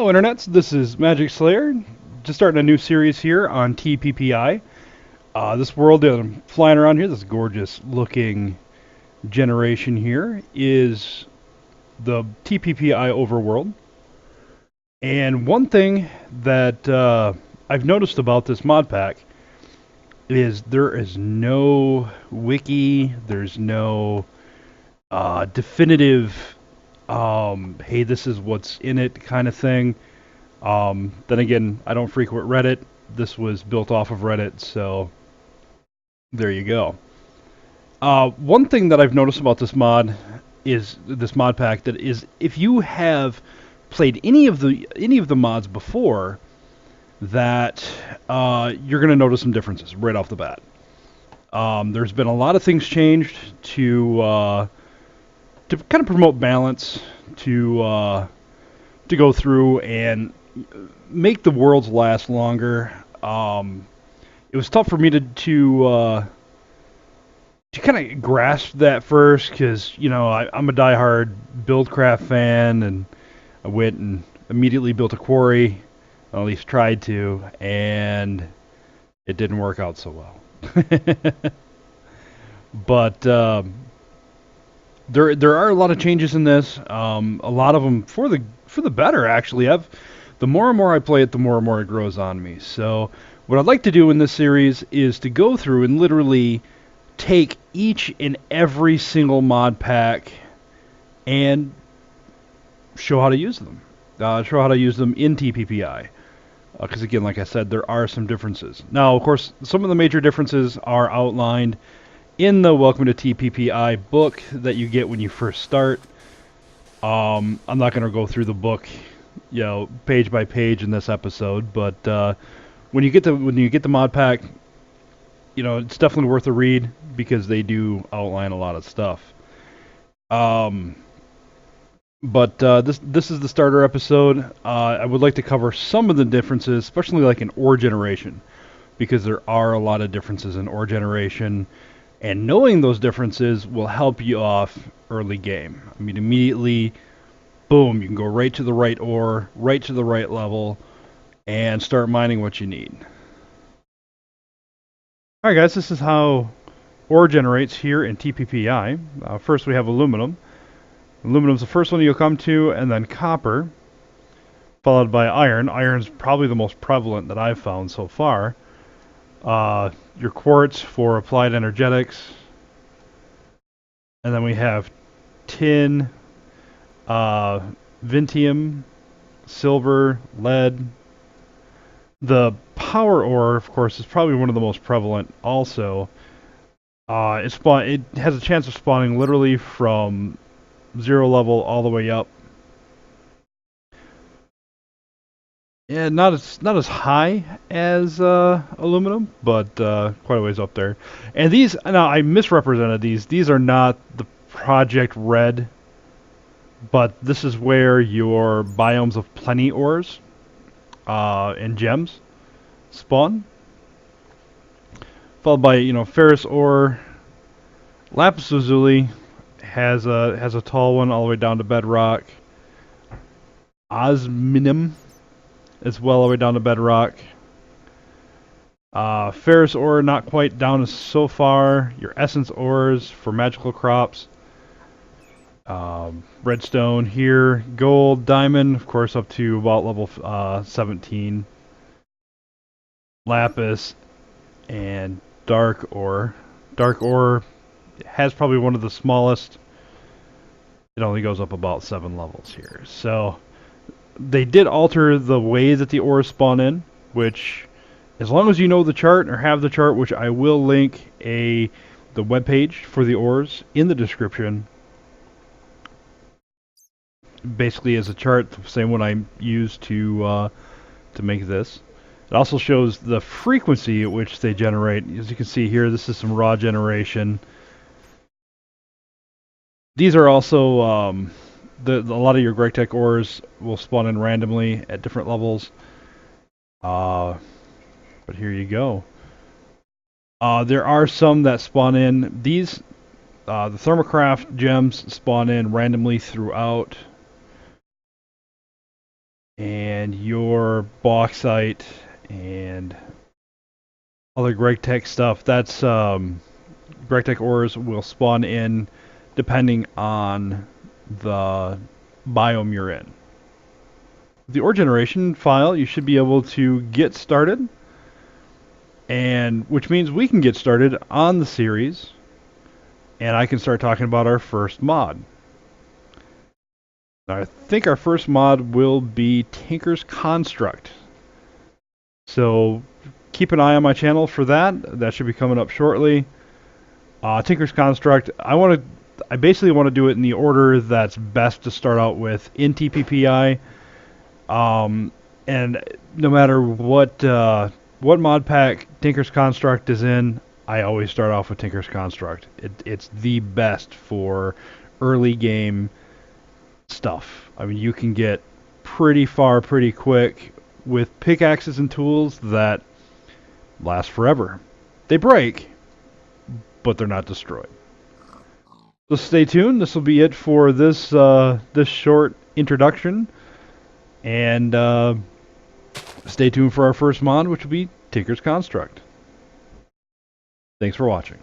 Hello, internets. This is Magic Slayer. Just starting a new series here on TPPI. This world that I'm flying around here, this gorgeous looking generation here, is the TPPI overworld. And one thing that I've noticed about this mod pack is there is no wiki, there's no definitive, hey, this is what's in it kind of thing. Then again, I don't frequent Reddit. This was built off of Reddit, so there you go. One thing that I've noticed about this mod pack that is if you have played any of the mods before, that you're going to notice some differences right off the bat. There's been a lot of things changed to kind of promote balance, to go through and make the worlds last longer. It was tough for me to kind of grasp that first because I'm a diehard Buildcraft fan, and I went and immediately built a quarry, or at least tried to, and it didn't work out so well. But there are a lot of changes in this. A lot of them for the better, actually. The more and more I play it, the more and more it grows on me. So what I'd like to do in this series is to go through and literally take each and every single mod pack and show how to use them. Show how to use them in TPPI. Because again, like I said, there are some differences. Now, of course, some of the major differences are outlined in the Welcome to TPPI book that you get when you first start. I'm not going to go through the book, page by page in this episode, but when you get the mod pack, it's definitely worth a read because they do outline a lot of stuff. But this is the starter episode. I would like to cover some of the differences, especially like in ore generation, because there are a lot of differences in ore generation. And knowing those differences will help you off early game. I mean, immediately, boom, you can go right to the right ore, right to the right level, and start mining what you need. Alright guys, this is how ore generates here in TPPI. First we have aluminum. Aluminum's the first one you'll come to, and then copper, followed by iron. Iron's probably the most prevalent that I've found so far. Your quartz for applied energetics, and then we have tin, vintium, silver, lead. The power ore, of course, is probably one of the most prevalent also. It has a chance of spawning literally from 0 level all the way up. Yeah, not as high as aluminum, but quite a ways up there. And these, now I misrepresented these. These are not the Project Red, but this is where your biomes of plenty ores and gems spawn. Followed by ferrous ore. Lapis lazuli has a tall one all the way down to bedrock. Osmium as well all the way down to bedrock. Ferrous ore not quite down so far. Your essence ores for magical crops. Redstone here. Gold, diamond, of course, up to about level 17. Lapis and dark ore. Dark ore has probably one of the smallest. It only goes up about 7 levels here. So they did alter the way that the ores spawn in, which, as long as you know the chart or have the chart, which I will link the webpage for the ores in the description. Basically, as a chart, the same one I used to make this. It also shows the frequency at which they generate. As you can see here, this is some raw generation. These are also a lot of your Grektech ores will spawn in randomly at different levels. But here you go. There are some that spawn in. These, the Thermocraft gems spawn in randomly throughout. and your bauxite and other GregTech stuff. That's GregTech ores will spawn in depending on the biome you're in. The ore generation file, you should be able to get started, and which means we can get started on the series, and I can start talking about our first mod. Now, I think our first mod will be Tinker's Construct. So keep an eye on my channel for that. That should be coming up shortly. Tinker's Construct, I basically want to do it in the order that's best to start out with in TPPI. And no matter what mod pack Tinker's Construct is in, I always start off with Tinker's Construct. It's the best for early game stuff. I mean, you can get pretty far pretty quick with pickaxes and tools that last forever. They break, but they're not destroyed. So stay tuned. This will be it for this this short introduction, and stay tuned for our first mod, which will be Tinker's Construct. Thanks for watching.